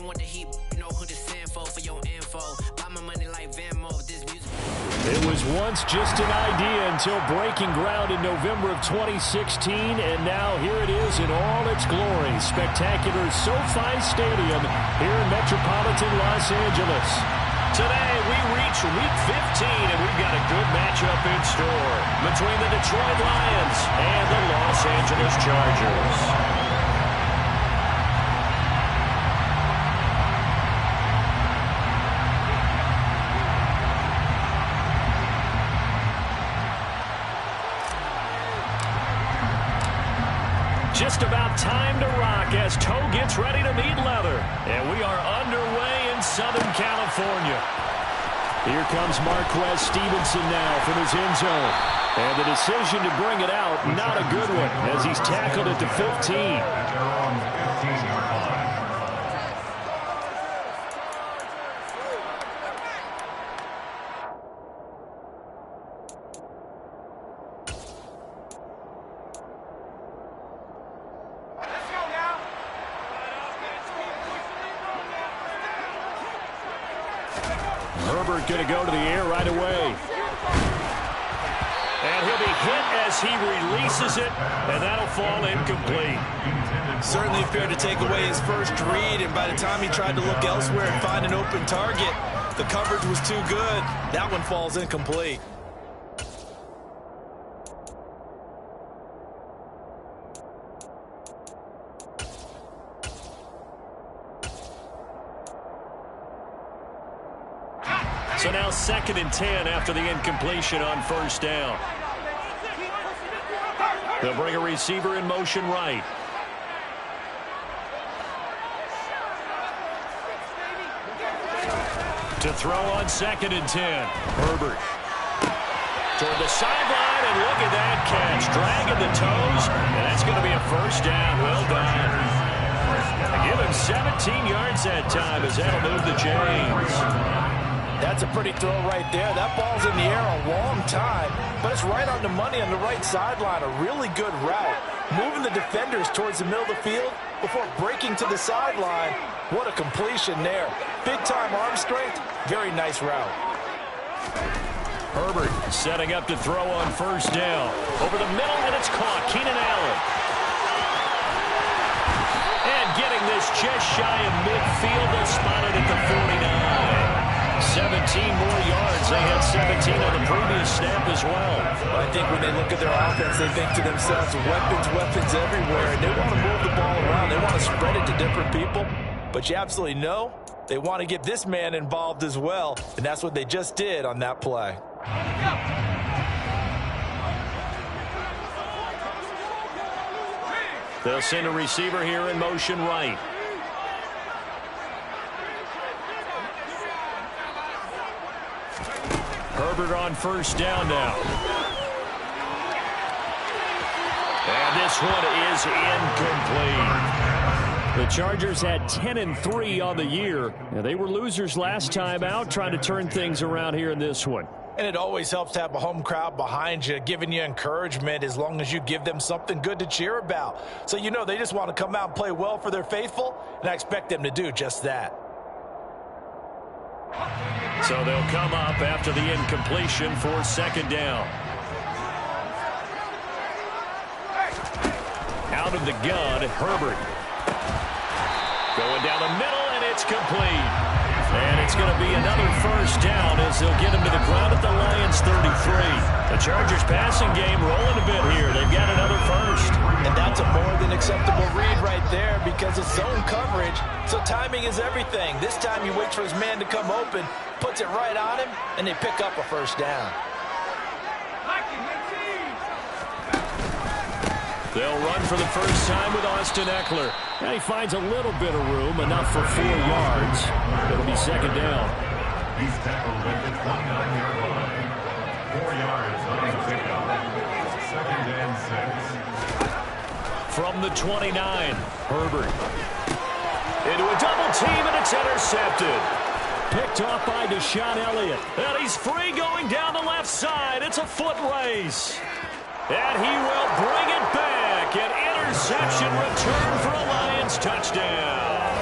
want the heat, you know who to send for your info. Buy my money like Venmo, this music. It was once just an idea until breaking ground in November of 2016, and now here it is in all its glory. Spectacular SoFi Stadium here in metropolitan Los Angeles. Today we reach Week 15, and we've got a good matchup in store between the Detroit Lions and the Los Angeles Chargers. Just about time to rock as toe gets ready to meet leather. And we are underway in Southern California. Here comes Marquez Stevenson now from his end zone. And the decision to bring it out, not a good one, as he's tackled at the 15. Herbert going to go to the air right away. And he'll be hit as he releases it, and that'll fall incomplete. Certainly appeared to take away his first read, and by the time he tried to look elsewhere and find an open target, the coverage was too good. That one falls incomplete. So now 2nd and 10 after the incompletion on first down. They'll bring a receiver in motion right. To throw on 2nd and 10. Herbert. Toward the sideline, and look at that catch. Dragging the toes, and that's going to be a first down. Well done. Give him 17 yards that time as that'll move the chains. That's a pretty throw right there. That ball's in the air a long time, but it's right on the money on the right sideline. A really good route. Moving the defenders towards the middle of the field before breaking to the sideline. What a completion there. Big-time arm strength. Very nice route. Herbert setting up to throw on first down. Over the middle, and it's caught. Keenan Allen. And getting this just shy of midfield. They'll spot it at the 49. 17 more yards. They had 17 on the previous snap as well. I think when they look at their offense, they think to themselves, weapons everywhere, and they want to move the ball around. They want to spread it to different people. But you absolutely know they want to get this man involved as well, and that's what they just did on that play. They'll send a receiver here in motion right. Herbert on first down now. And this one is incomplete. The Chargers had 10-3 on the year. Now, they were losers last time out, trying to turn things around here in this one. And it always helps to have a home crowd behind you, giving you encouragement as long as you give them something good to cheer about. So you know they just want to come out and play well for their faithful, and I expect them to do just that. So they'll come up after the incompletion for 2nd down. Out of the gun, Herbert. Going down the middle, and it's complete. And it's going to be another first down as they'll get him to the ground at the Lions 33. The Chargers passing game rolling a bit here. They've got another first. And that's a more than acceptable read right there because it's zone coverage, so timing is everything. This time he waits for his man to come open, puts it right on him, and they pick up a first down. They'll run for the first time with Austin Eckler. And he finds a little bit of room, enough for 4 yards. It'll be 2nd down. He's tackled at the 29-yard line. 4 yards on the pickup. 2nd and 6. From the 29, Herbert. Into a double team, and it's intercepted. Picked off by Deshaun Elliott. And he's free going down the left side. It's a foot race. And he will bring it back. An interception return for a Lions touchdown.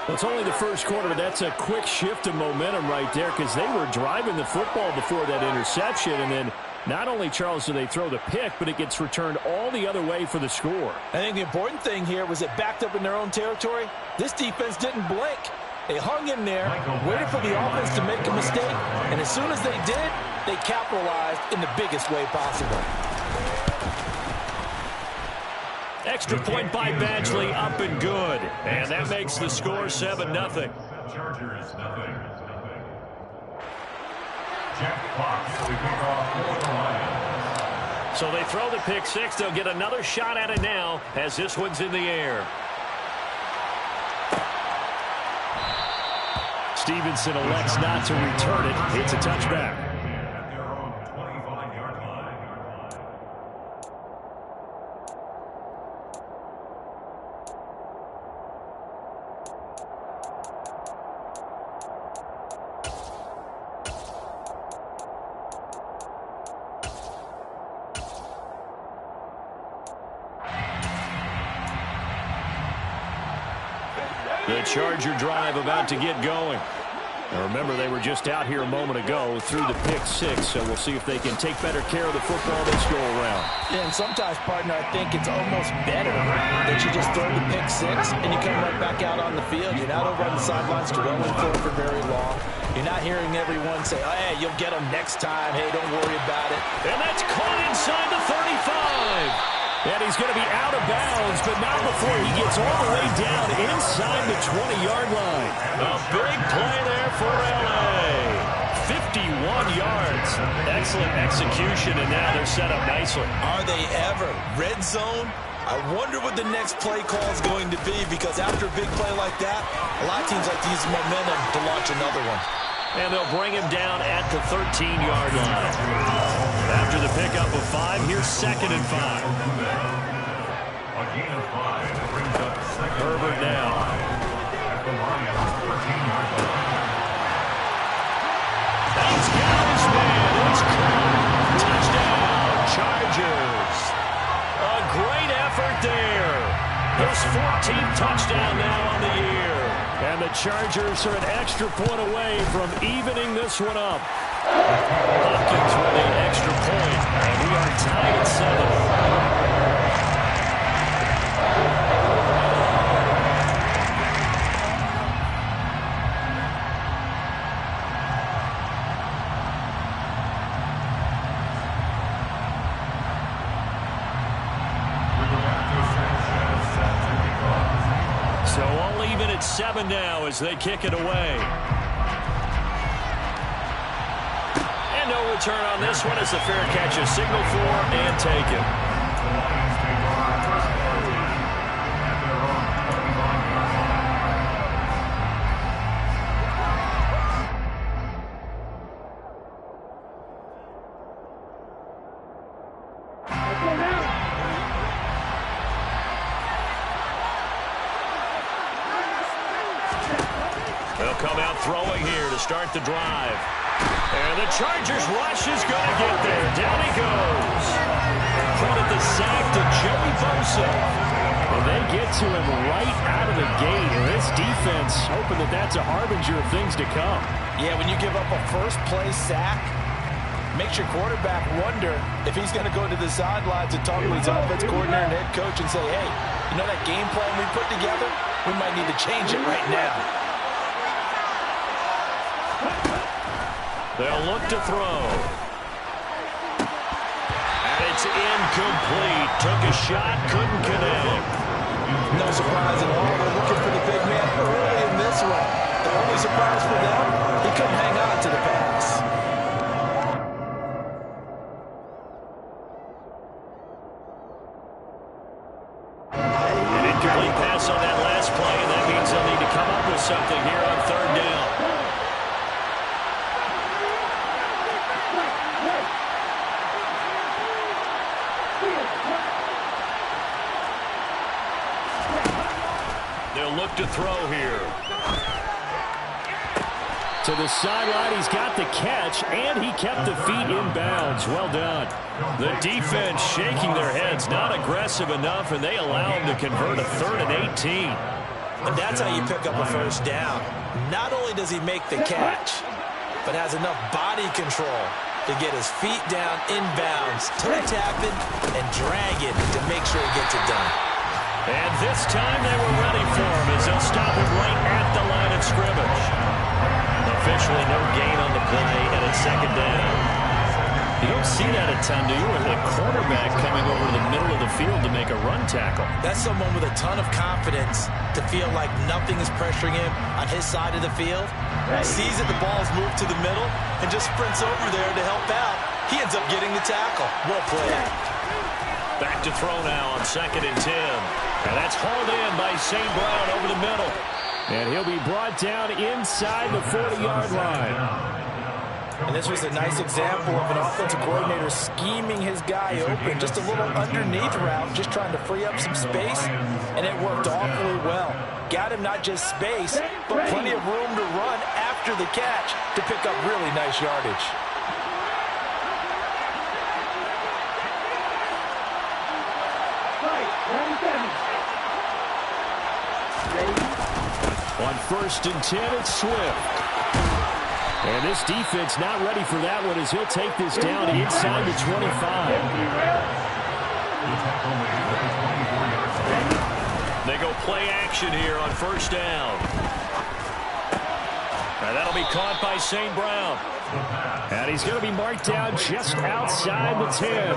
Well, it's only the first quarter, but that's a quick shift of momentum right there because they were driving the football before that interception. And then not only, Charles, do they throw the pick, but it gets returned all the other way for the score. I think the important thing here was it backed up in their own territory. This defense didn't blink. They hung in there, waited for the offense to make a mistake, and as soon as they did, they capitalized in the biggest way possible. Extra point by Badgley, up and good. And that makes the score 7-0. Chargers, nothing. Jack Fox, the kickoff for the Lions. So they throw the pick six. They'll get another shot at it now as this one's in the air. Stevenson elects not to return it. It's a touchback. At their own 25-yard line. The Charger drive about to get going. Now remember, they were just out here a moment ago through the pick six, so we'll see if they can take better care of the football this go around. Yeah, and sometimes, partner, I think it's almost better that you just throw the pick six and you come right back out on the field. You're not over on the sidelines dwelling for very long. You're not hearing everyone say, oh, hey, you'll get them next time. Hey, don't worry about it. And that's caught inside the 35. And he's going to be out of bounds, but not before he gets all the way down inside the 20-yard line. A big play there for L.A. 51 yards. Excellent execution, and now they're set up nicely. Are they ever? Red zone? I wonder what the next play call is going to be, because after a big play like that, a lot of teams like to use momentum to launch another one. And they'll bring him down at the 13-yard line. After the pickup of 5, here's 2nd and 5. A gain of 5 brings up second. Herbert now. At the Lions' 13-yard line. He's got his man. It's caught. Touchdown, Chargers. A great effort there. His 14th touchdown now on the year. And the Chargers are an extra point away from evening this one up. Hopkins with an extra point, and we are tied at 7. So all even at 7 now as they kick it away. And no return on this one as the fair catch is signaled for and taken. The Lions take over first and 10 at their own 25-yard line. They'll come out throwing here to start the drive. And the Chargers rush is going to get there. Down he goes. Credit the sack to Joey Bosa. And they get to him right out of the gate. And this defense hoping that that's a harbinger of things to come. Yeah, when you give up a first-play sack, makes your quarterback wonder if he's going to go to the sidelines and talk to his offense coordinator and head coach and say, hey, you know that game plan we put together? We might need to change it right now. They'll look to throw. And it's incomplete. Took a shot, couldn't connect. No surprise at all. They're looking for the big man early in this one. The only surprise for them, he couldn't hang on to the pass. An incomplete pass on that last play, and that means they'll need to come up with something here on 3rd down. They'll look to throw here. To the sideline, he's got the catch, and he kept the feet in bounds. Well done. The defense shaking their heads, not aggressive enough, and they allow him to convert a 3rd and 18. And that's how you pick up a first down. Not only does he make the catch, but has enough body control to get his feet down inbounds, toe tapping, and drag it to make sure he gets it done. And this time they were ready for him as they'll stop him right at the line of scrimmage. Officially no gain on the play, and it's second down. You don't see that a ton, do you? A cornerback coming over to the middle of the field to make a run tackle. That's someone with a ton of confidence to feel like nothing is pressuring him on his side of the field. Sees that the ball is moved to the middle and just sprints over there to help out. He ends up getting the tackle. Well played. Back to throw now on 2nd and 10. And that's hauled in by St. Brown over the middle. And he'll be brought down inside the 40-yard line. And this was a nice example of an offensive coordinator scheming his guy open. Just a little underneath route, just trying to free up some space. And it worked awfully well. Got him not just space, but plenty of room to run after the catch to pick up really nice yardage. On 1st and 10, it's Swift. And this defense not ready for that one as he'll take this down inside the 25. They go play action here on 1st down. And that'll be caught by St. Brown. And he's going to be marked down just outside the 10.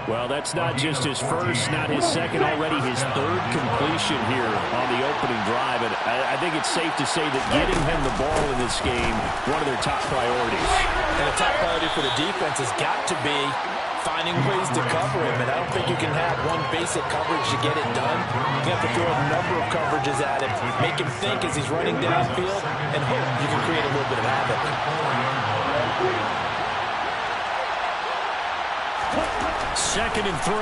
Well, that's not just his first, not his second, already his 3rd completion here on the opening drive. And I think it's safe to say that getting him the ball in this game, one of their top priorities. And the top priority for the defense has got to be finding ways to cover him. And I don't think you can have one basic coverage to get it done. You have to throw a number of coverages at him, make him think as he's running downfield, and hope you can create a little bit of havoc. 2nd and 3.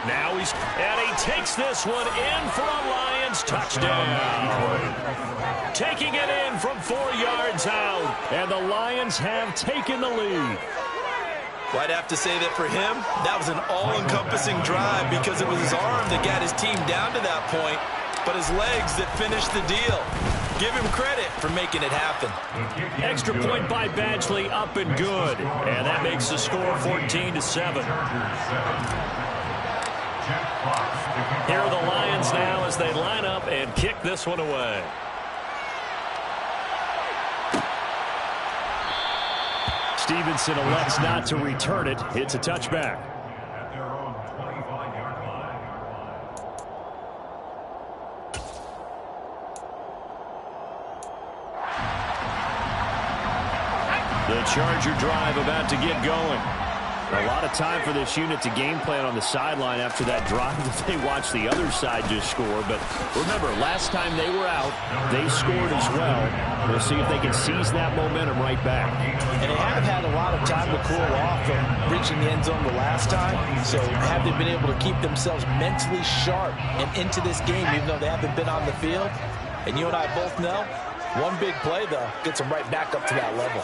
Now and he takes this one in for a Lions touchdown. Taking it in from 4 yards out, and the Lions have taken the lead. Well, I'd have to say that for him, that was an all-encompassing drive because it was his arm that got his team down to that point, but his legs that finished the deal. Give him credit for making it happen. Extra point by Badgley, up and good. And that makes the score 14-7. Here are the Lions now as they line up and kick this one away. Stevenson elects not to return it. It's a touchback. The Charger drive about to get going. A lot of time for this unit to game plan on the sideline after that drive that they watched the other side just score. But remember, last time they were out, they scored as well. We'll see if they can seize that momentum right back. And they have had a lot of time to cool off from reaching the end zone the last time. So have they been able to keep themselves mentally sharp and into this game, even though they haven't been on the field? And you and I both know, one big play, though, gets them right back up to that level.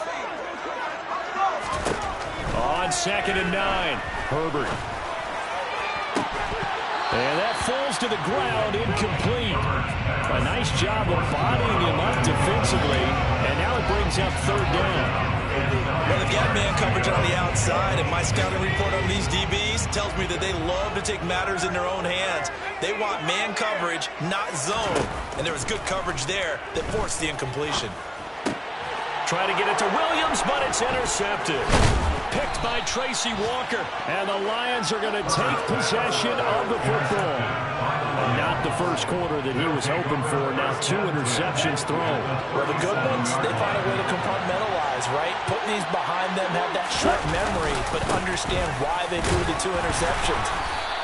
On 2nd and 9, Herbert. And that falls to the ground, incomplete. A nice job of bodying him up defensively, and now it brings up 3rd down. Well, they've got man coverage on the outside, and my scouting report on these DBs tells me that they love to take matters in their own hands. They want man coverage, not zone, and there was good coverage there that forced the incompletion. Try to get it to Williams, but it's intercepted. Picked by Tracy Walker, and the Lions are going to take possession of the football. And not the first quarter that he was hoping for. Now 2 interceptions thrown. Well, the good ones, they find a way to compartmentalize, right? Put these behind them, have that short memory, but understand why they threw the 2 interceptions.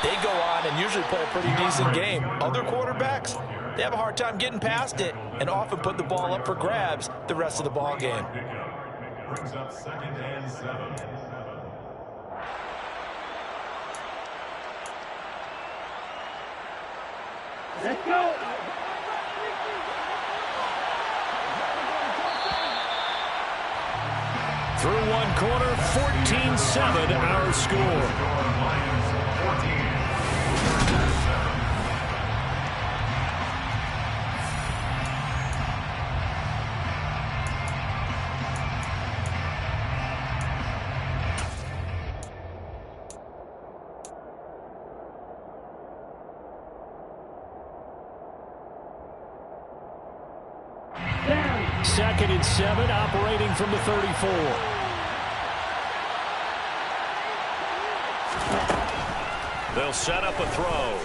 They go on and usually play a pretty decent game. Other quarterbacks, they have a hard time getting past it and often put the ball up for grabs the rest of the ball game. Brings up 2nd and 7. Let's go. Through 1 quarter, 14-7 our score. 2nd and 7, operating from the 34. They'll set up a throw.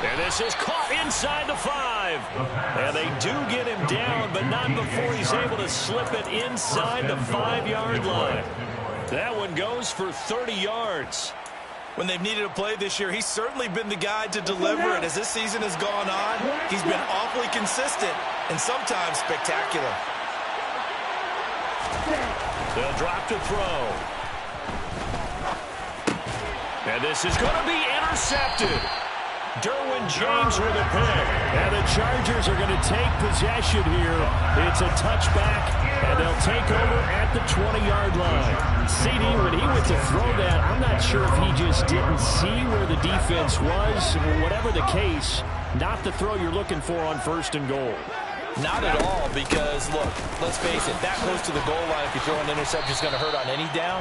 And this is caught inside the 5. And they do get him down, but not before he's able to slip it inside the 5-yard line. That one goes for 30 yards. When they've needed a play this year, he's certainly been the guy to deliver it. As this season has gone on, he's been awfully consistent and sometimes spectacular. They'll drop to throw. And this is going to be intercepted. Derwin James with a pick. And the Chargers are going to take possession here. It's a touchback, and they'll take over at the 20-yard line. CD, when he went to throw that, I'm not sure if he just didn't see where the defense was. Whatever the case, not the throw you're looking for on 1st and goal. Not at all, because, look, let's face it, that close to the goal line, if you throw an interception, is going to hurt on any down.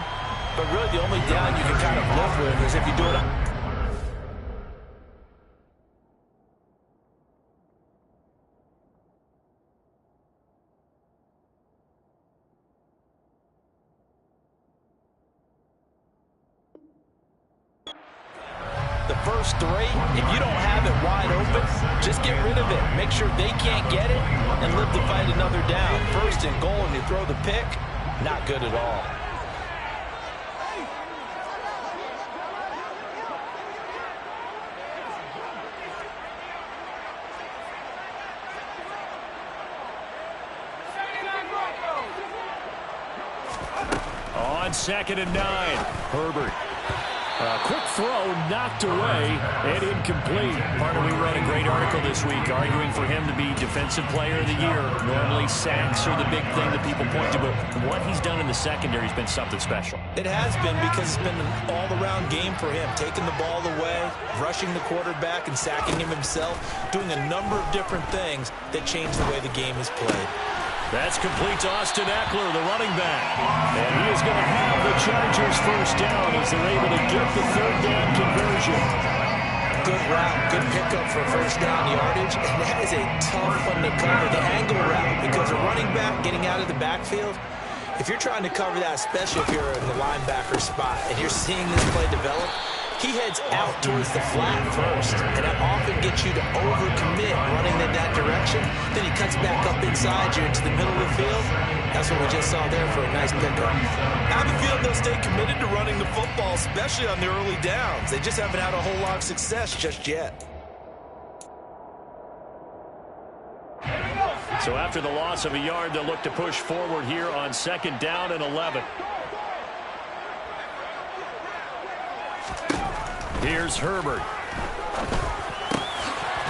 But really, the only down you can kind of live with is if you do it on first 3, if you don't have it wide open, just get rid of it. Make sure they can't get it and live to fight another down. 1st and goal, and you throw the pick, not good at all. On 2nd and 9, Herbert. Quick throw, knocked away, and incomplete. Partner, we wrote a great article this week arguing for him to be Defensive Player of the Year. Normally, sacks are the big thing that people point to, but what he's done in the secondary has been something special. It has been, because it's been an all-around game for him, taking the ball away, rushing the quarterback, and sacking him himself, doing a number of different things that change the way the game is played. That's complete to Austin Eckler, the running back. And he is going to have the Chargers 1st down as they're able to get the 3rd down conversion. Good route, good pickup for 1st down yardage. And that is a tough one to cover, the angle route, because a running back getting out of the backfield, if you're trying to cover that, especially if you're in the linebacker spot and you're seeing this play develop, he heads out towards the flat first, and that often gets you to overcommit running in that direction. Then he cuts back up inside you into the middle of the field. That's what we just saw there for a nice pickup. I have a feeling they'll stay committed to running the football, especially on the early downs. They just haven't had a whole lot of success just yet. So after the loss of a yard, they'll look to push forward here on 2nd down and 11. Here's Herbert.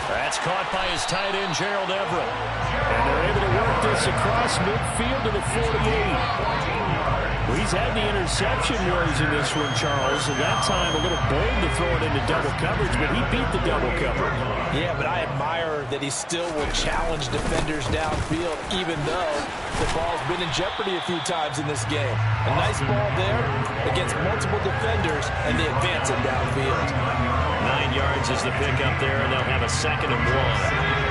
That's caught by his tight end, Gerald Everett. And they're able to work this across midfield to the 48. Well, he's had the interception woes in this one, Charles, and that time a little bold to throw it into double coverage, but he beat the double coverage. Yeah, but I admire that he still will challenge defenders downfield, even though the ball's been in jeopardy a few times in this game. A nice ball there against multiple defenders, and they advance it downfield. 9 yards is the pickup there, and they'll have a 2nd and 1.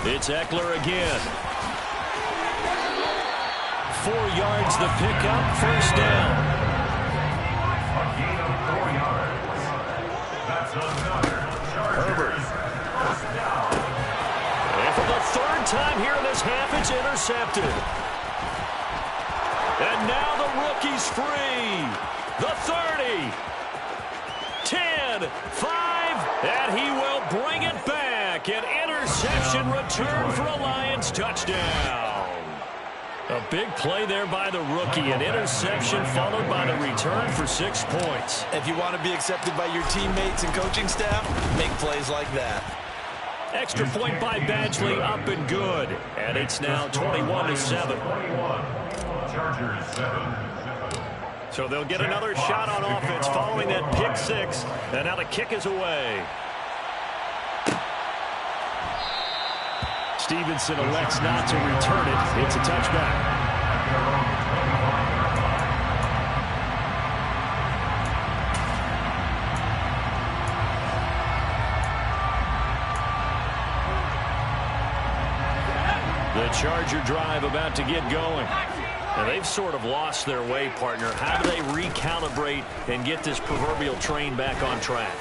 It's Eckler again. 4 yards the pickup, 1st down. A gain of 4 yards. That's another Herbert. And for the 3rd time here in this half, it's intercepted. And now the rookie's free. The 30. 10, 5, and he will bring it back. An interception return for a Lions touchdown. A big play there by the rookie. An interception followed by the return for 6 points. If you want to be accepted by your teammates and coaching staff, make plays like that. Extra point by Badgley, up and good. And it's now 21-7. Chargers 7. So they'll get another shot on offense following that pick 6. And now the kick is away. Stevenson elects not to return it. It's a touchback. The Charger drive about to get going. Now, they've sort of lost their way, partner. How do they recalibrate and get this proverbial train back on track?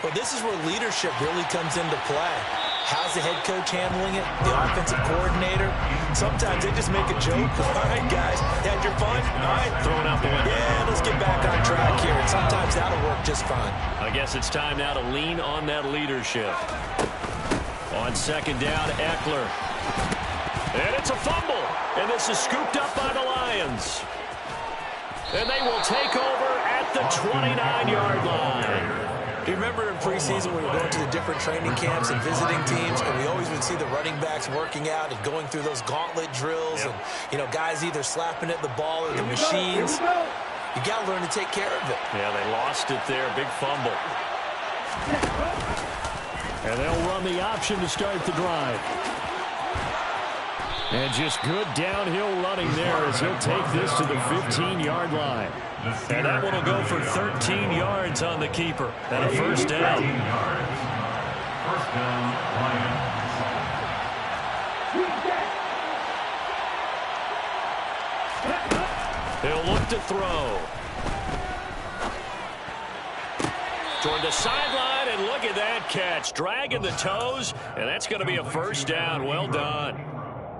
Well, this is where leadership really comes into play. How's the head coach handling it? The offensive coordinator? Sometimes they just make a joke. All right, guys, had your fun? All right. Throwing out the window. Yeah, let's get back on track here. And sometimes that'll work just fine. I guess it's time now to lean on that leadership. On second down, Eckler. And it's a fumble. And this is scooped up by the Lions. And they will take over at the 29-yard line. Do you remember in preseason when we were going to the different training camps and visiting teams, and we always would see the running backs working out and going through those gauntlet drills, and, you know, guys either slapping at the ball or the machines. You got to learn to take care of it. Yeah, they lost it there. Big fumble. And they'll run the option to start the drive. And just good downhill running there as he'll take this to the 15-yard line. And that one will go for 13 yards on the keeper. And a first down. First down, Lions. He'll look to throw. Toward the sideline, and look at that catch. Dragging the toes, and that's going to be a first down. Well done.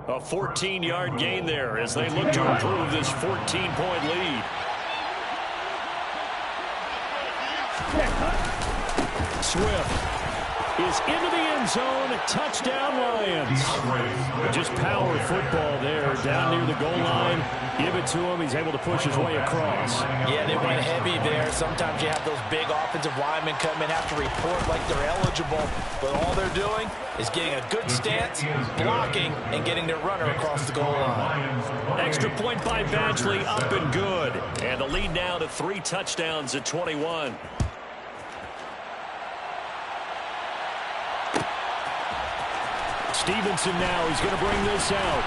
A 14-yard gain there as they look to improve this 14-point lead. Swift is into the end zone. Touchdown, Lions. Just power football there down near the goal line. Give it to him. He's able to push his way across. Yeah, they went heavy there. Sometimes you have those big offensive linemen come in, have to report like they're eligible. But all they're doing is getting a good stance, blocking, and getting their runner across the goal line. Extra point by Badgley, up and good. And the lead now to 3 touchdowns at 21. Stevenson now, he's going to bring this out.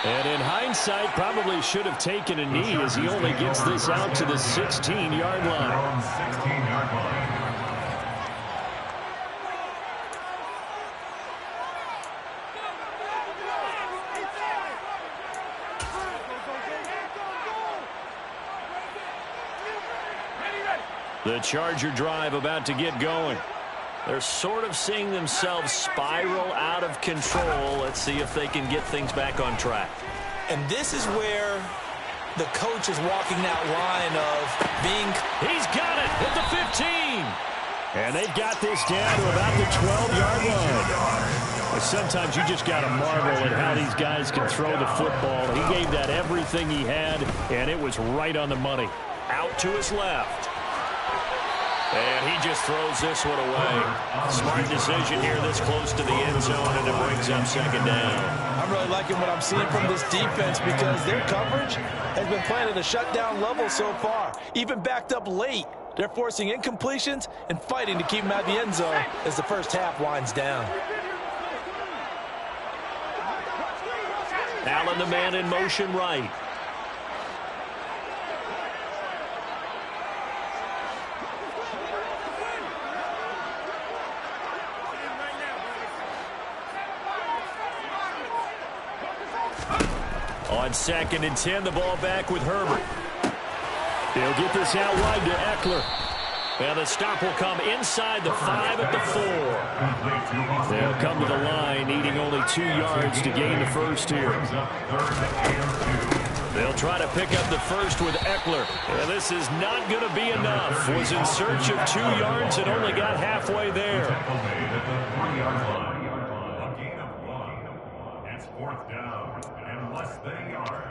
And in hindsight, probably should have taken a knee as he only gets this out to the 16-yard line. 16-yard line. The Charger drive about to get going. They're sort of seeing themselves spiral out of control. Let's see if they can get things back on track. And this is where the coach is walking that line of being... He's got it at the 15. And they've got this down to about the 12-yard line. But sometimes you just got to marvel at how these guys can throw the football. He gave that everything he had, and it was right on the money. Out to his left. And he just throws this one away. Smart decision here this close to the end zone, and it brings up second down. I'm really liking what I'm seeing from this defense because their coverage has been playing at a shutdown level so far. Even backed up late, they're forcing incompletions and fighting to keep them out of the end zone as the first half winds down. Allen, the man in motion right. On 2nd and 10, the ball back with Herbert. They'll get this out wide to Eckler. And the stop will come inside the 5 at the 4. They'll come to the line, needing only 2 yards to gain the first here. They'll try to pick up the first with Eckler. And this is not going to be enough. Was in search of 2 yards and only got halfway there. A gain of 1. It's 4th down and less than a yard.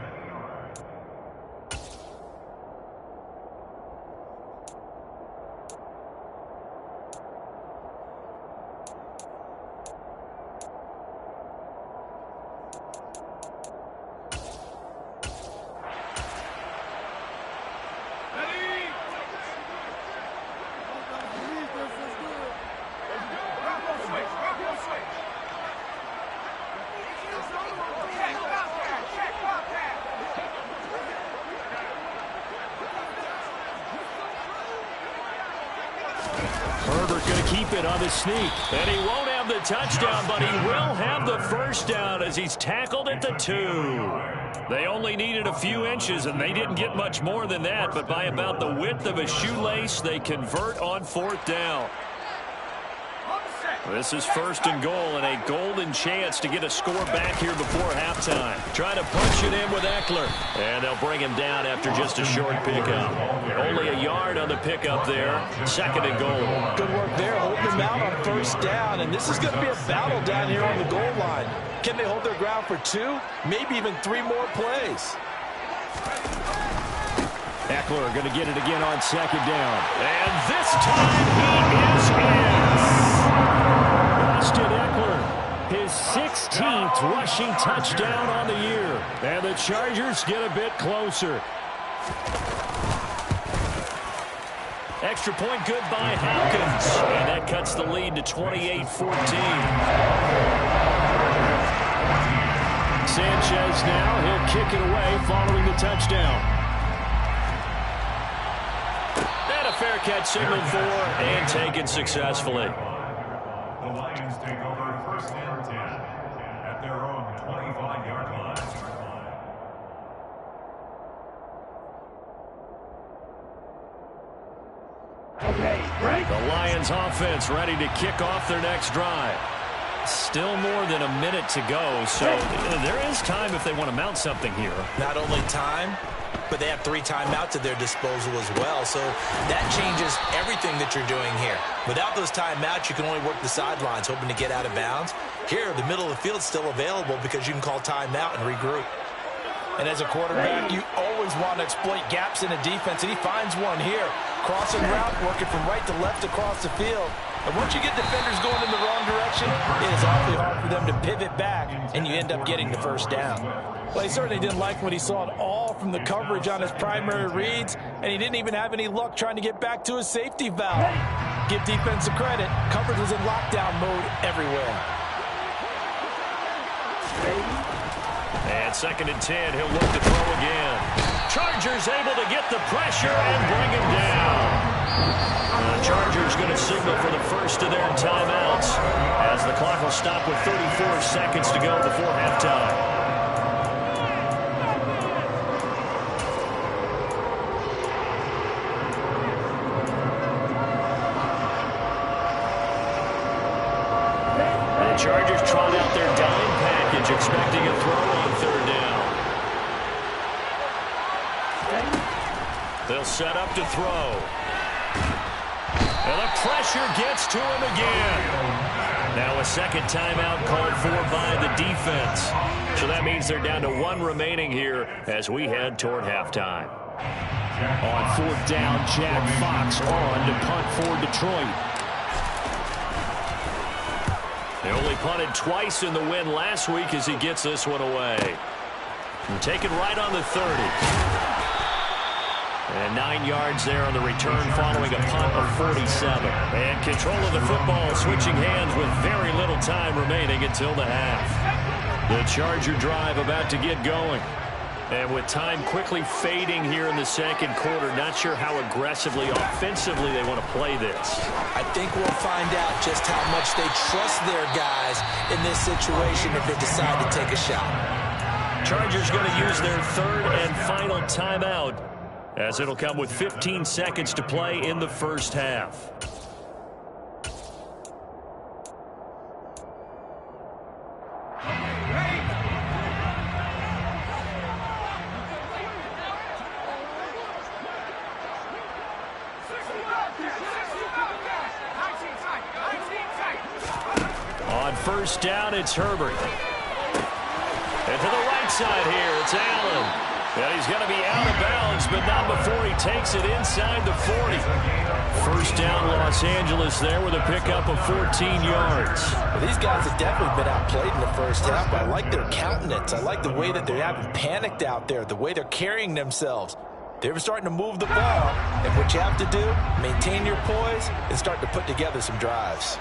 open on the sneak. And he won't have the touchdown, but he will have the first down as he's tackled at the 2. They only needed a few inches, and they didn't get much more than that, but by about the width of a shoelace, they convert on 4th down. This is 1st and goal, and a golden chance to get a score back here before halftime. Trying to punch it in with Eckler. And they'll bring him down after just a short pickup. Only a yard on the pickup there. 2nd and goal. Good work there, holding them out on 1st down. And this is going to be a battle down here on the goal line. Can they hold their ground for 2, maybe even 3 more plays? Eckler going to get it again on 2nd down. And this time he is in. Austin Eckler, his 16th rushing touchdown on the year. And the Chargers get a bit closer. Extra point good by Hopkins. And that cuts the lead to 28-14. Sanchez now, he'll kick it away following the touchdown. And a fair catch signaled for and taken successfully. The Lions take over 1st and 10 at their own 25-yard line. The Lions offense ready to kick off their next drive. Still more than a minute to go, so there is time if they want to mount something here. Not only time, but they have 3 timeouts at their disposal as well. So that changes everything that you're doing here. Without those timeouts, you can only work the sidelines, hoping to get out of bounds. Here, the middle of the field is still available because you can call timeout and regroup. And as a quarterback, you always want to exploit gaps in a defense, and he finds one here. Crossing route, working from right to left across the field. And once you get defenders going in the wrong direction, it is awfully hard for them to pivot back, and you end up getting the 1st down. Well, he certainly didn't like when he saw it all from the coverage on his primary reads, and he didn't even have any luck trying to get back to his safety valve. Give defense a credit. Coverage was in lockdown mode everywhere. And 2nd and 10, he'll look to throw again. Chargers able to get the pressure and bring him down. The Chargers going to signal for the first of their timeouts as the clock will stop with 34 seconds to go before halftime. The Chargers trot out their dime package, expecting a throw on 3rd down. They'll set up to throw. And the pressure gets to him again. Now a 2nd timeout called for by the defense. So that means they're down to 1 remaining here as we head toward halftime. On 4th down, Jack Fox on to punt for Detroit. They only punted twice in the win last week as he gets this one away. And taken right on the 30. And 9 yards there on the return following a punt of 47. And control of the football switching hands with very little time remaining until the half. The Charger drive about to get going. And with time quickly fading here in the 2nd quarter, not sure how aggressively, offensively they want to play this. I think we'll find out just how much they trust their guys in this situation if they decide to take a shot. Chargers going to use their 3rd and final timeout, as it'll come with 15 seconds to play in the 1st half. On 1st down, it's Herbert. And to the right side here, it's Allen. And he's going to be out of bounds, but not before he takes it inside the 40. 1st down, Los Angeles there with a pickup of 14 yards. Well, these guys have definitely been outplayed in the 1st half, but I like their countenance. I like the way that they haven't panicked out there, the way they're carrying themselves. They're starting to move the ball, and what you have to do, maintain your poise and start to put together some drives.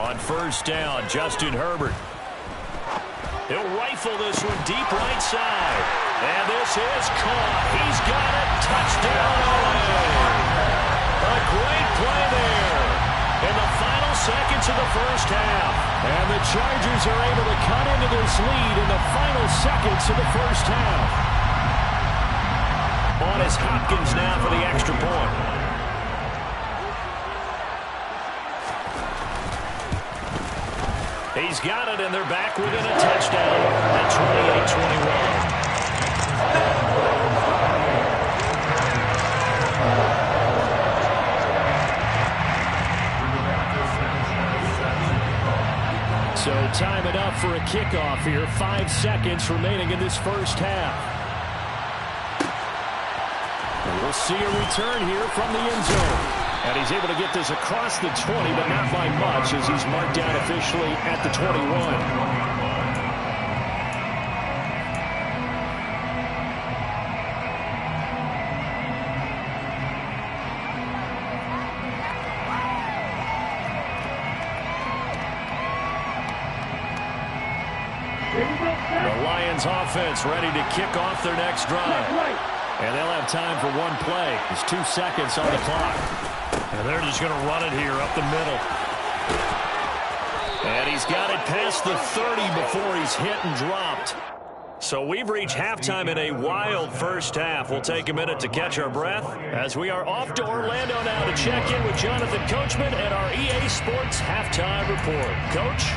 On first down, Justin Herbert. He'll rifle this one deep right side. And this is caught. He's got it. Touchdown, LA. A great play there in the final seconds of the first half. And the Chargers are able to cut into this lead in the final seconds of the first half. On is Hopkins now for the extra point. He's got it, and they're back within a touchdown at 28-21. So time it up for a kickoff here. 5 seconds remaining in this first half. And we'll see a return here from the end zone. And he's able to get this across the 20, but not by much, as he's marked down officially at the 21. The Lions offense ready to kick off their next drive. And they'll have time for one play. There's 2 seconds on the clock. And they're just going to run it here up the middle. And he's got it past the 30 before he's hit and dropped. So we've reached halftime in a wild first half. We'll take a minute to catch our breath as we are off to Orlando now to check in with Jonathan Coachman and our EA Sports Halftime Report. Coach?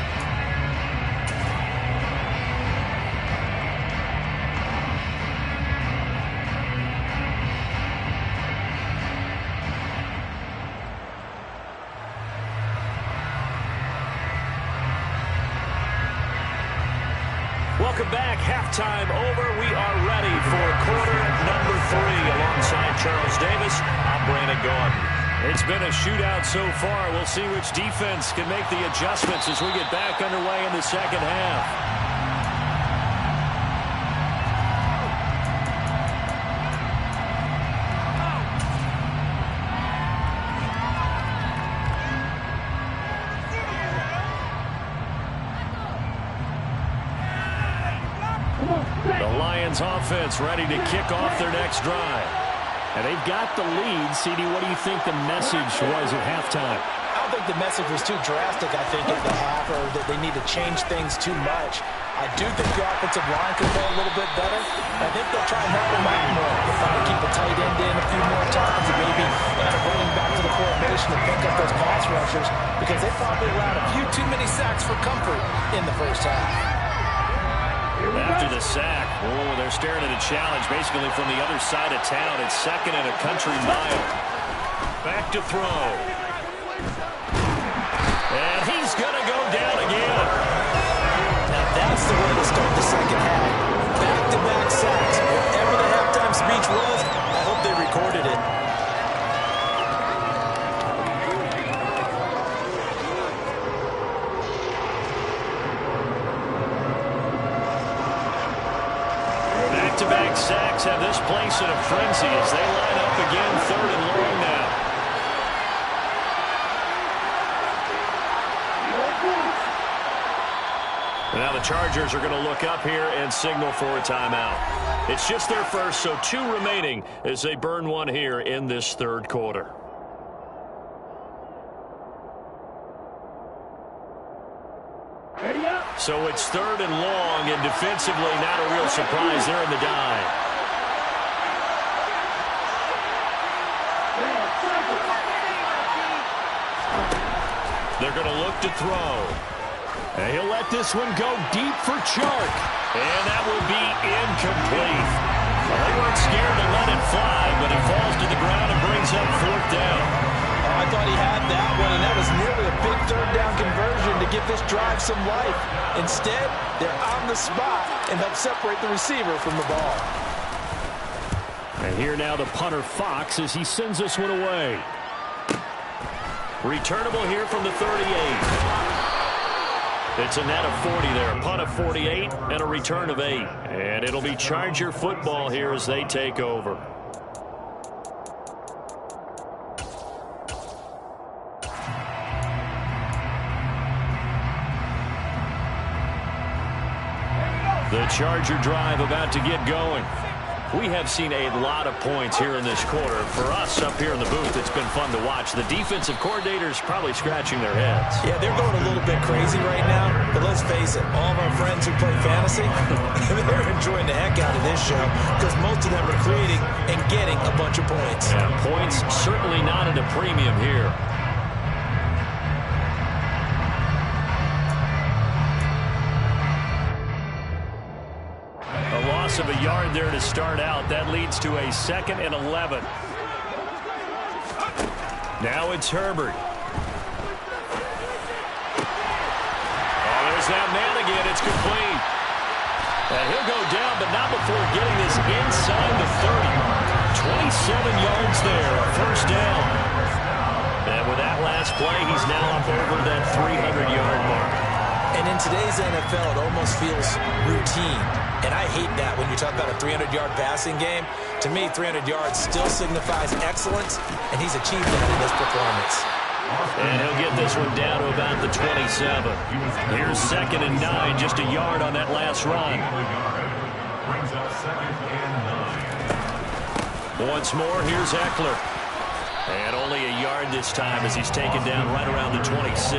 Welcome back. Halftime over. We are ready for quarter number 3 alongside Charles Davis. I'm Brandon Gordon. It's been a shootout so far. We'll see which defense can make the adjustments as we get back underway in the second half. Offense ready to kick off their next drive. And they've got the lead. CD, what do you think the message was at halftime? I don't think the message was too drastic, I think, at the half, or that they need to change things too much. I do think the offensive line could play a little bit better. I think they'll try and help them out more. They'll try to keep a tight end in a few more times and maybe end up running back to the formation and pick up those pass rushers, because they probably allowed a few too many sacks for comfort in the first half. After the sack, they're staring at a challenge basically from the other side of town. It's second and a country mile. Back to throw. And he's going to go down again. Now that's the way to start the second half. Back-to-back sacks. Whatever the halftime speech was, I hope they recorded it. Back-to-back sacks have this place in a frenzy as they line up again, 3rd and long now. Now the Chargers are going to look up here and signal for a timeout. It's just their first, so 2 remaining as they burn one here in this 3rd quarter. So it's 3rd and long, and defensively not a real surprise. They're in the dive. They're going to look to throw. And he'll let this one go deep for Chark. And that will be incomplete. Well, they weren't scared to let it fly, but it falls to the ground and brings up 4th down. I thought he had that one, and that was nearly a big 3rd down conversion to give this drive some life. Instead, they're on the spot and help separate the receiver from the ball. And here now the punter Fox as he sends this one away. Returnable here from the 38. It's a net of 40 there, a punt of 48 and a return of 8. And it'll be Charger football here as they take over. The Charger drive about to get going. We have seen a lot of points here in this quarter. For us up here in the booth, it's been fun to watch. The defensive coordinators probably scratching their heads. Yeah, they're going a little bit crazy right now. But let's face it, all of our friends who play fantasy, they're enjoying the heck out of this show because most of them are creating and getting a bunch of points. Yeah, points certainly not at a premium here. Of a yard there to start out. That leads to a 2nd and 11. Now it's Herbert. Oh, there's that man again. It's complete. And he'll go down, but not before getting this inside the 30. 27 yards there, a first down. And with that last play, he's now up over that 300-yard mark. And in today's NFL, it almost feels routine. And I hate that when you talk about a 300-yard passing game. To me, 300 yards still signifies excellence, and he's achieved that in this performance. And he'll get this one down to about the 27. Here's 2nd and 9, just a yard on that last run. Brings up 2nd and 9. Once more, here's Eckler. And only a yard this time as he's taken down right around the 26.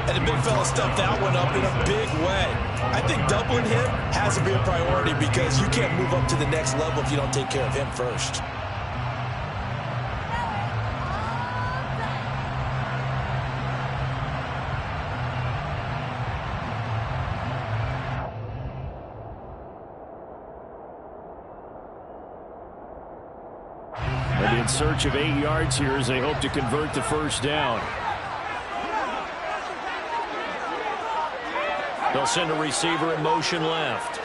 And the big fella stuffed that one up in a big way. I think doubling him has to be a priority because you can't move up to the next level if you don't take care of him first. And in search of 8 yards here as they hope to convert the first down. They'll send a receiver in motion left.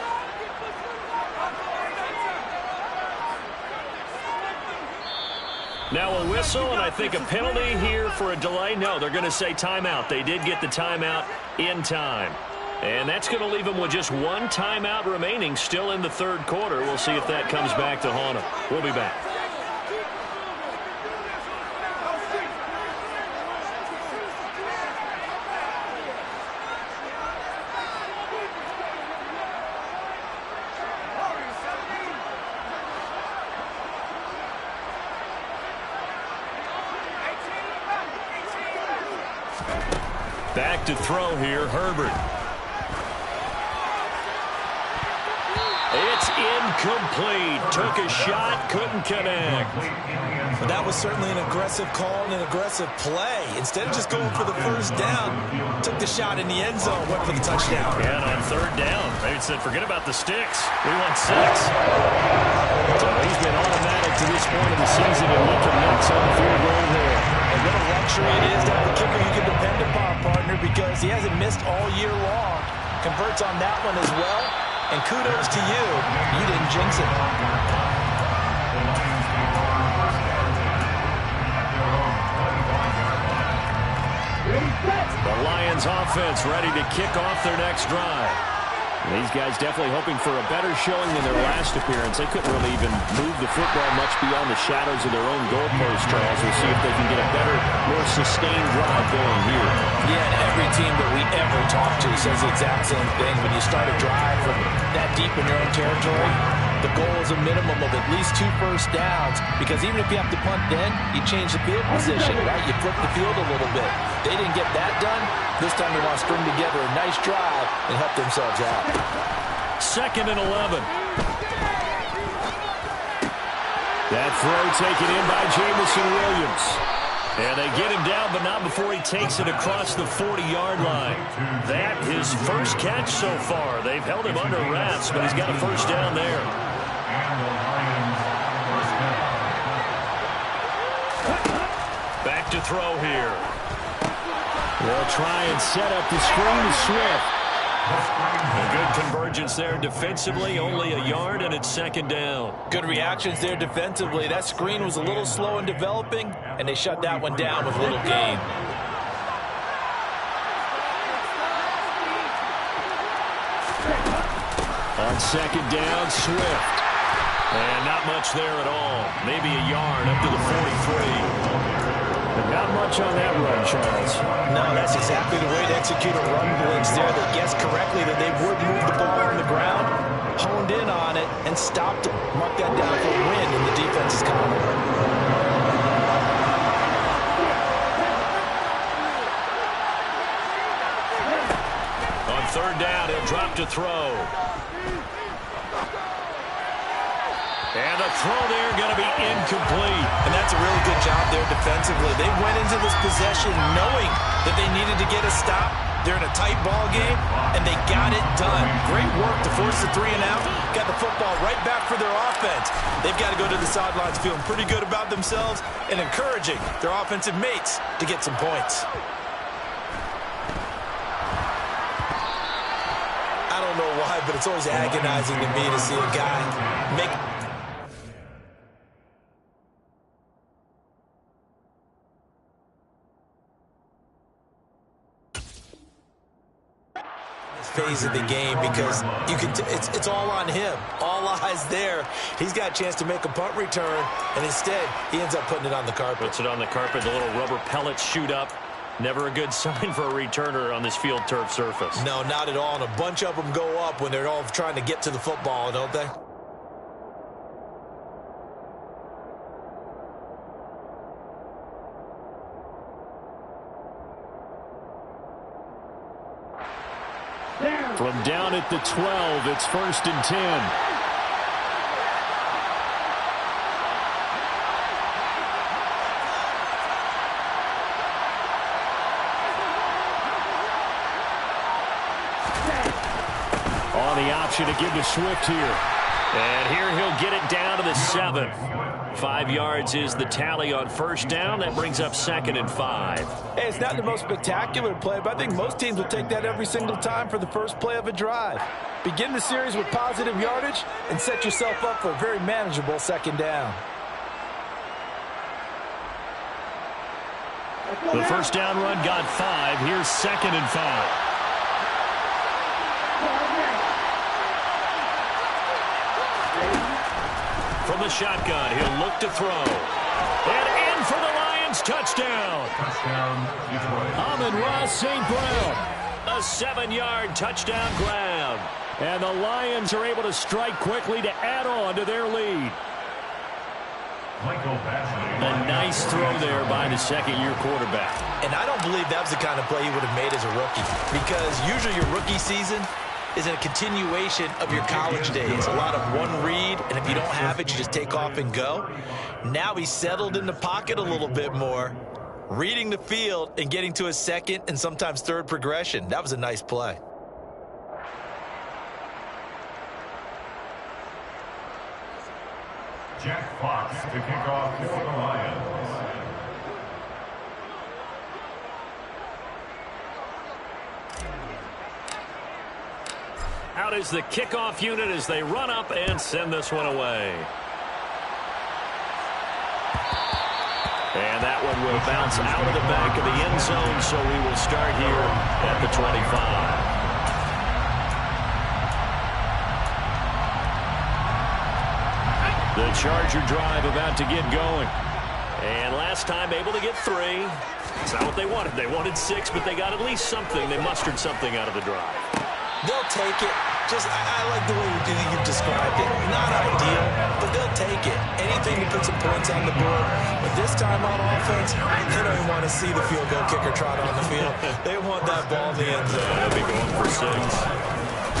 Now a whistle, and I think a penalty here for a delay. No, they're going to say timeout. They did get the timeout in time. And that's going to leave them with just one timeout remaining still in the third quarter. We'll see if that comes back to haunt them. We'll be back. Back to throw here, Herbert. It's incomplete. Took a shot, couldn't connect. But that was certainly an aggressive call and an aggressive play. Instead of just going for the first down, took the shot in the end zone, went for the touchdown. And on third down, they said, forget about the sticks. We want 6. So he's been automatic to this point of the season, and look at next on the field goal there. And what a luxury it is to have a kicker you can depend upon, partner, because he hasn't missed all year long. Converts on that one as well. And kudos to you. You didn't jinx it. The Lions offense ready to kick off their next drive. These guys definitely hoping for a better showing than their last appearance. They couldn't really even move the football much beyond the shadows of their own goalpost, Charles. We'll see if they can get a better, more sustained drive going here. Yeah, and every team that we ever talk to says the exact same thing. When you start a drive from that deep in your own territory, the goal is a minimum of at least 2 first downs, because even if you have to punt then, you change the field position, right? You flip the field a little bit. They didn't get that done. This time they want to string together a nice drive and help themselves out. 2nd and 11. That throw taken in by Jamison Williams. And they get him down, but not before he takes it across the 40-yard line. That his first catch so far. They've held him under wraps, but he's got a first down there. Back to throw here. They'll try and set up the screen to Swift. A good convergence there defensively, only a yard, and it's 2nd down. Good reactions there defensively. That screen was a little slow in developing, and they shut that one down with little gain. On 2nd down, Swift. And not much there at all. Maybe a yard up to the 43. And not much on that run, Charles. No, that's exactly the way to execute a run blitz there. They guessed correctly that they would move the ball on the ground, honed in on it, and stopped it. Mark that down for a win in the defense's column. On third down, he'll drop to throw. And the throw there going to be incomplete. And that's a really good job there defensively. They went into this possession knowing that they needed to get a stop. They're in a tight ball game, and they got it done. Great work to force the 3 and out. Got the football right back for their offense. They've got to go to the sidelines feeling pretty good about themselves and encouraging their offensive mates to get some points. I don't know why, but it's always agonizing to me to see a guy make phase of the game, because you can it's all on him. All eyes there. He's got a chance to make a punt return, and instead he ends up putting it on the carpet. Puts it on the carpet. The little rubber pellets shoot up. Never a good sign for a returner on this field turf surface. No, not at all. And a bunch of them go up when they're all trying to get to the football, don't they? From down at the 12, it's 1st and 10. On the option to give to Swift here. And here he'll get it down to the 7. 5 yards is the tally on first down. That brings up 2nd and 5. Hey, it's not the most spectacular play, but I think most teams will take that every single time for the first play of a drive. Begin the series with positive yardage and set yourself up for a very manageable 2nd down. The first down run got 5. Here's 2nd and 5. From the shotgun, he'll look to throw. And in for the Lions, touchdown. Touchdown, Detroit. Amon-Ra St. Brown. A 7-yard touchdown grab. And the Lions are able to strike quickly to add on to their lead. Michael Basley. A nice throw there by the second-year quarterback. And I don't believe that was the kind of play he would have made as a rookie, because usually your rookie season is a continuation of your college days. A lot of one read, and if you don't have it, you just take off and go. Now he's settled in the pocket a little bit more, reading the field and getting to his second and sometimes third progression. That was a nice play. Jack Fox to kick off for the Lions. Out is the kickoff unit as they run up and send this one away. And that one will bounce out of the back of the end zone, so we will start here at the 25. The Charger drive about to get going. And last time able to get 3. It's not what they wanted. They wanted 6, but they got at least something. They mustered something out of the drive. They'll take it. I like the way you've described it. Not ideal, but they'll take it. Anything to put some points on the board. But this time on offense, they don't even want to see the field goal kicker trot on the field. They want that ball in the end zone. They'll be going for 6.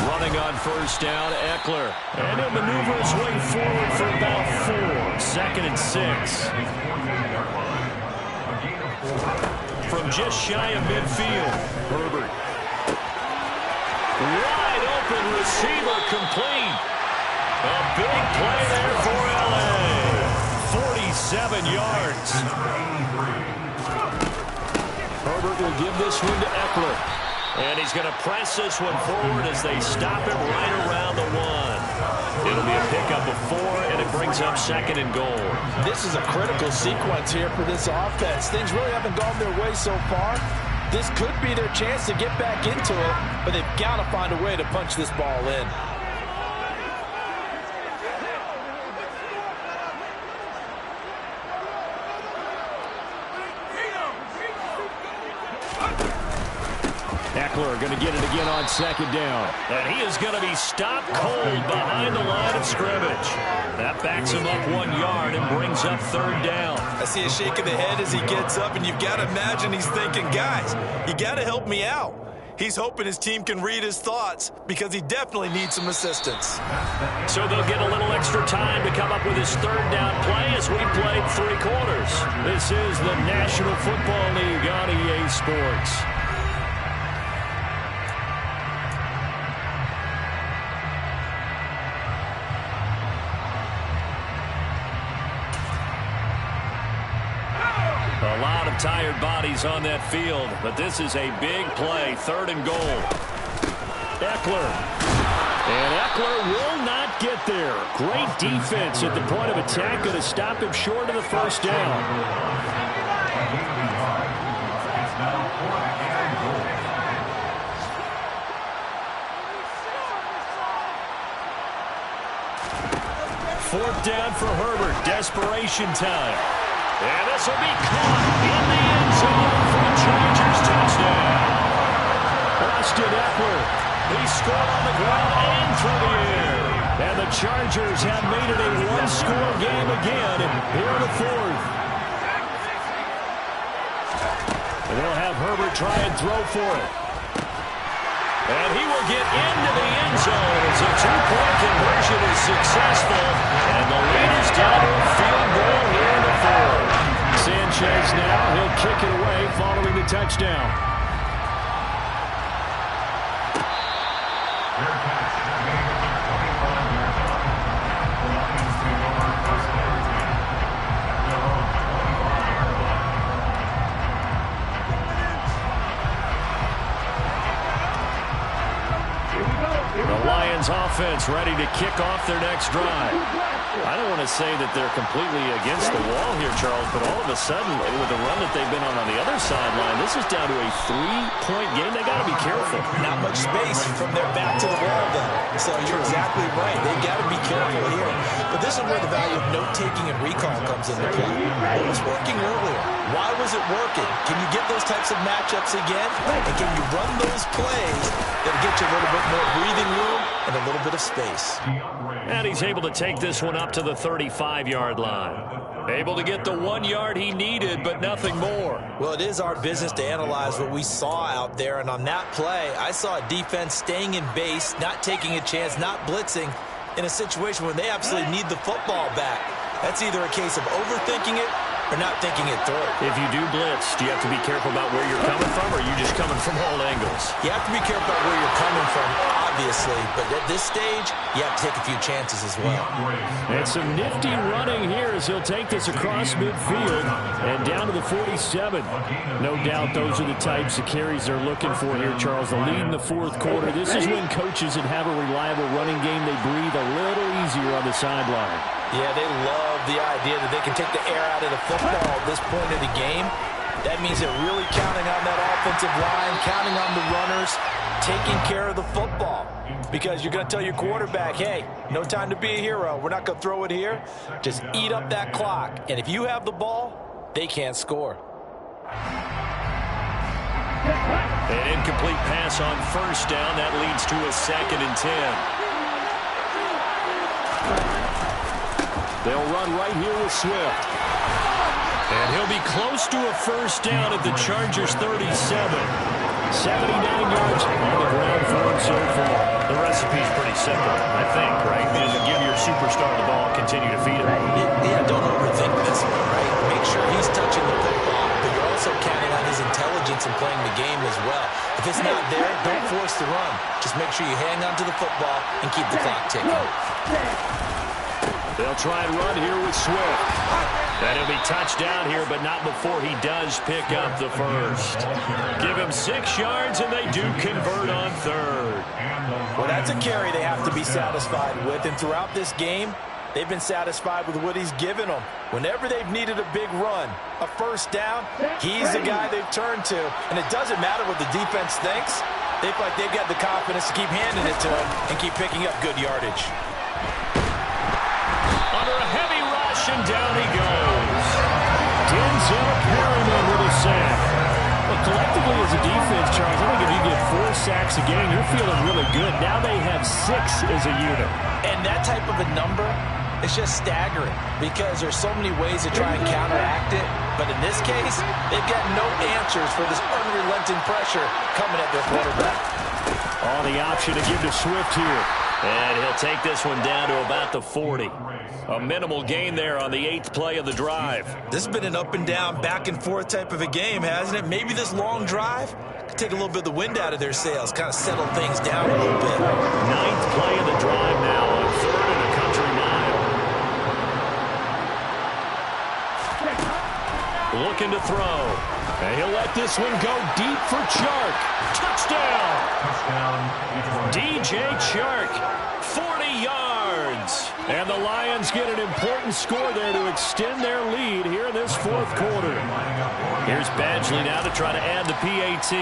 Running on first down, Eckler. And he'll maneuver his way forward for about 4. 2nd and 6. From just shy of midfield, Herbert. Wide open receiver complete. A big play there for L.A. 47 yards. Herbert will give this one to Eckler. And he's going to press this one forward as they stop him right around the 1. It'll be a pickup of 4, and it brings up 2nd and goal. This is a critical sequence here for this offense. Things really haven't gone their way so far. This could be their chance to get back into it, but they've got to find a way to punch this ball in. Eckler going to get it again on second down. And he is going to be stopped cold behind the line of scrimmage. That backs him up 1 yard and brings up third down. I see a shake of the head as he gets up, and you've got to imagine he's thinking, guys, you got to help me out. He's hoping his team can read his thoughts because he definitely needs some assistance. So they'll get a little extra time to come up with his third down play as we played 3 quarters. This is the National Football League on EA Sports. A lot of tired bodies on that field, but this is a big play, 3rd and goal. Eckler. And Eckler will not get there. Great defense at the point of attack. Going to stop him short of the first down. Fourth down for Herbert. Desperation time. And this will be caught in the end zone for the Chargers touchdown. Austin Eckler. He scored on the ground and through the air. And the Chargers have made it a one-score game again here in the 4th. And they'll have Herbert try and throw for it. And he will get into the end zone as a 2-point conversion is successful. And the lead is down to a field goal here in the 4th. Sanchez now, he'll kick it away following the touchdown. Offense ready to kick off their next drive. I don't want to say that they're completely against the wall here, Charles, but all of a sudden, with the run that they've been on the other sideline, this is down to a 3-point game. They got to be careful. Not much space from their back to the wall, then. So you're exactly right. They've got to be careful here. But this is where the value of note-taking and recall comes into play. What was working earlier? Why was it working? Can you get those types of matchups again? And can you run those plays that get you a little bit more breathing room and a little bit of space? And he's able to take this one up to the 35-yard line. Able to get the 1 yard he needed, but nothing more. Well, it is our business to analyze what we saw out there. And on that play, I saw a defense staying in base, not taking a chance, not blitzing in a situation where they absolutely need the football back. That's either a case of overthinking it or not thinking it through. If you do blitz, do you have to be careful about where you're coming from, or are you just coming from all angles? You have to be careful about where you're coming from, obviously, but at this stage, you have to take a few chances as well. And some nifty running here as he'll take this across midfield and down to the 47. No doubt those are the types of carries they're looking for here, Charles. The lead in the 4th quarter. This is when coaches that have a reliable running game, they breathe a little easier on the sideline. Yeah, they love the idea that they can take the air out of the football at this point of the game. That means they're really counting on that offensive line, counting on the runners, taking care of the football. Because you're going to tell your quarterback, hey, no time to be a hero. We're not going to throw it here. Just eat up that clock. And if you have the ball, they can't score. An incomplete pass on first down. That leads to a 2nd and 10. They'll run right here with Swift. And he'll be close to a first down at the Chargers' 37. 79 yards on the ground for him so far. The recipe's pretty simple, I think, right? Is to give your superstar the ball, continue to feed him. Yeah, don't overthink this one, right? Make sure he's touching the football, but you're also counting on his intelligence in playing the game as well. If it's not there, don't force the run. Just make sure you hang on to the football and keep the clock ticking. They'll try and run here with Swift. And he'll be touched down here, but not before he does pick up the first. Give him 6 yards, and they do convert on 3rd. Well, that's a carry they have to be satisfied with. And throughout this game, they've been satisfied with what he's given them. Whenever they've needed a big run, a first down, he's the guy they've turned to. And it doesn't matter what the defense thinks. They feel like they've got the confidence to keep handing it to him and keep picking up good yardage. Under a heavy rush, and down he goes. Denzel Perryman with a sack. Well, collectively as a defense, Charles, I think if you get 4 a game, you're feeling really good. Now they have 6 as a unit. And that type of a number, it's just staggering because there's so many ways to try and counteract it. But in this case, they've got no answers for this unrelenting pressure coming at their quarterback. On the option to give to Swift here. And he'll take this one down to about the 40. A minimal gain there on the 8th play of the drive. This has been an up and down, back and forth type of a game, hasn't it? Maybe this long drive could take a little bit of the wind out of their sails, kind of settle things down a little bit. 9th play of the drive now on 3rd and a country mile. Looking to throw. And he'll let this one go deep for Chark. Touchdown! DJ Chark, 40 yards. And the Lions get an important score there to extend their lead here in this 4th quarter. Here's Badgley now to try to add the PAT.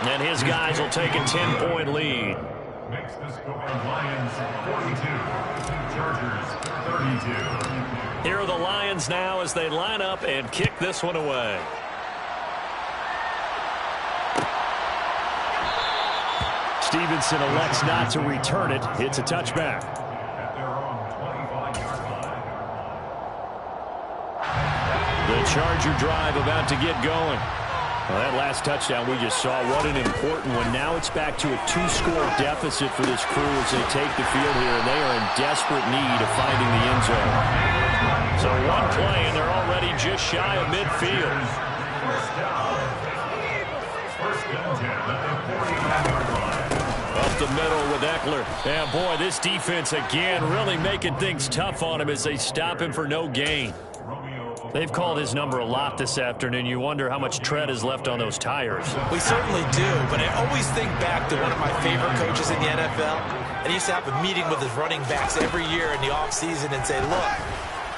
And his guys will take a 10-point lead. Makes the score Lions 42, Chargers 32. Here are the Lions now as they line up and kick this one away. Stevenson elects not to return it. It's a touchback. At their own 25-yard line. The Charger drive about to get going. Well, that last touchdown we just saw, what an important one. Now it's back to a 2-score deficit for this crew as they take the field here, and they are in desperate need of finding the end zone. So one play, and they're already just shy of midfield. First down. First and 10 at the 45-yard line. Up the middle with Eckler. And boy, this defense again really making things tough on him as they stop him for no gain. They've called his number a lot this afternoon. You wonder how much tread is left on those tires. We certainly do, but I always think back to one of my favorite coaches in the NFL. And he used to have a meeting with his running backs every year in the offseason and say, look,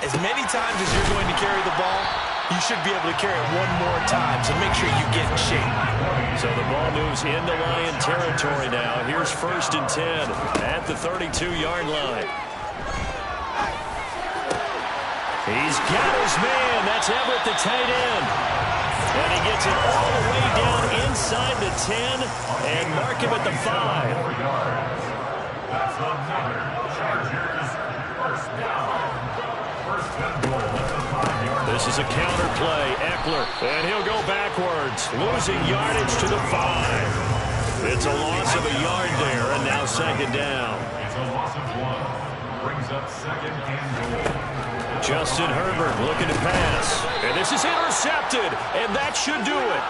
as many times as you're going to carry the ball, you should be able to carry it one more time, so make sure you get in shape. So the ball moves into Lion territory now. Here's 1st and 10 at the 32-yard line. He's got his man. That's Everett, the tight end. And he gets it all the way down inside the 10 and mark him at the 5. That's another Chargers first down. First and goal at the 5-yard line. This is a counter play. Eckler, and he'll go backwards, losing yardage to the 5. It's a loss of a yard there, and now 2nd down. It's a loss of 1. Brings up 2nd and goal. Justin Herbert looking to pass. And this is intercepted, and that should do it.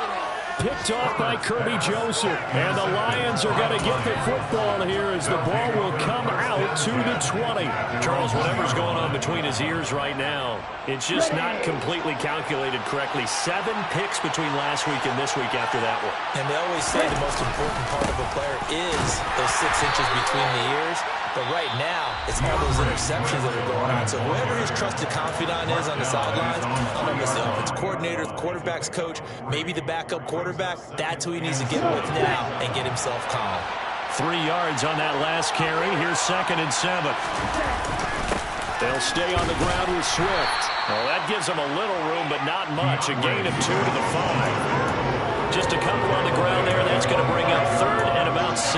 Picked off by Kirby Joseph. And the Lions are going to get the football here as the ball will come out to the 20. Charles, whatever's going on between his ears right now, it's just not completely calculated correctly. 7 picks between last week and this week after that one. And they always say the most important part of a player is those 6 inches between the ears. But right now, it's all those interceptions that are going on. So whoever his trusted confidant is on the sidelines, I don't know if it's the offense coordinator, the quarterback's coach, maybe the backup quarterback, that's who he needs to get with now and get himself calm. 3 yards on that last carry. Here's 2nd and 7. They'll stay on the ground with Swift. Well, that gives them a little room, but not much. A gain of 2 to the 5. Just a couple on the ground there. That's going to bring up 3rd and about 6.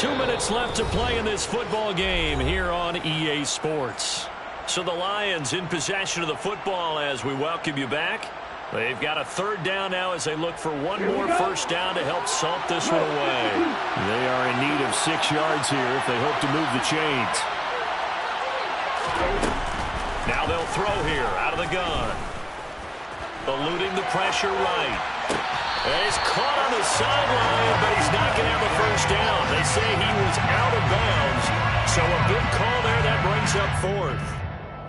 2 minutes left to play in this football game here on EA Sports. So the Lions in possession of the football as we welcome you back. They've got a 3rd down now as they look for one more first down to help salt this one away. They are in need of 6 yards here if they hope to move the chains. Now they'll throw here out of the gun. Eluding the pressure right. And he's caught on the sideline, but he's not going to have a first down. They say he was out of bounds. So a big call there that brings up 4th.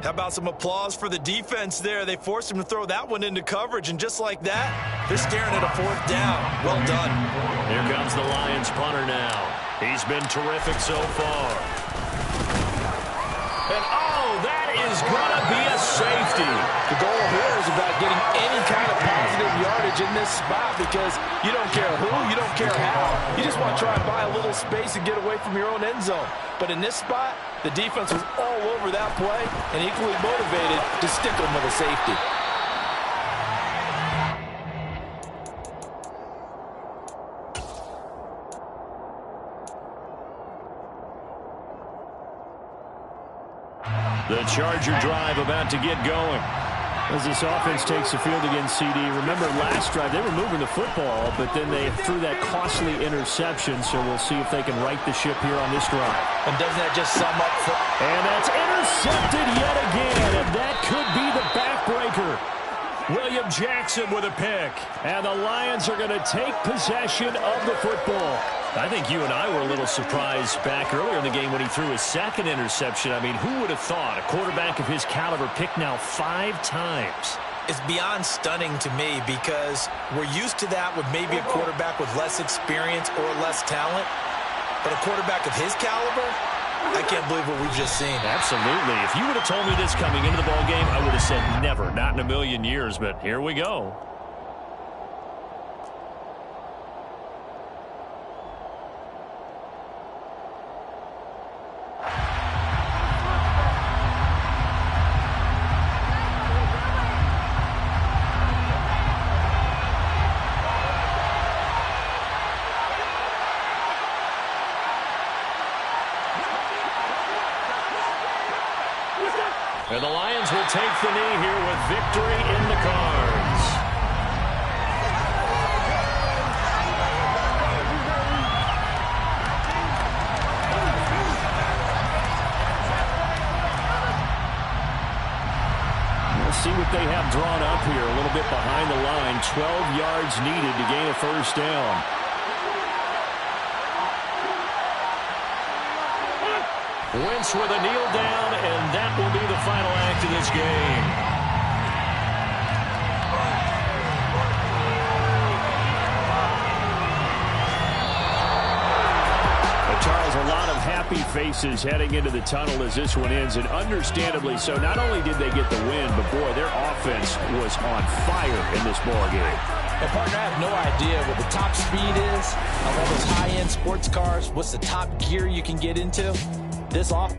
How about some applause for the defense there? They forced him to throw that one into coverage, and just like that, they're staring at a 4th down. Well done. Here comes the Lions punter now. He's been terrific so far. And that is going to be a safety. The goal here is about getting any kind of positive yardage advantage in this spot because you don't care who, you don't care how. You just want to try and buy a little space and get away from your own end zone. But in this spot, the defense was all over that play and equally motivated to stick them with a safety. The Charger drive about to get going. As this offense takes the field against CD, remember last drive they were moving the football, but then they threw that costly interception, so we'll see if they can right the ship here on this drive. And doesn't that just sum up for... And that's intercepted yet again, and that could be the backbreaker. William Jackson with a pick. And the Lions are going to take possession of the football. I think you and I were a little surprised back earlier in the game when he threw his second interception. I mean, who would have thought a quarterback of his caliber picked now 5 times? It's beyond stunning to me because we're used to that with maybe a quarterback with less experience or less talent. But a quarterback of his caliber, I can't believe what we've just seen. Absolutely. If you would have told me this coming into the ball game, I would have said never, not in a million years. But here we go. And the Lions will take the knee here with victory in the cards. We'll see what they have drawn up here. A little bit behind the line. 12 yards needed to gain a first down. Wentz with a kneel down, and that will be the final act of this game. Charles, a lot of happy faces heading into the tunnel as this one ends, and understandably so. Not only did they get the win, but boy, their offense was on fire in this ball game. And partner, I have no idea what the top speed is on all those high-end sports cars. What's the top gear you can get into? This off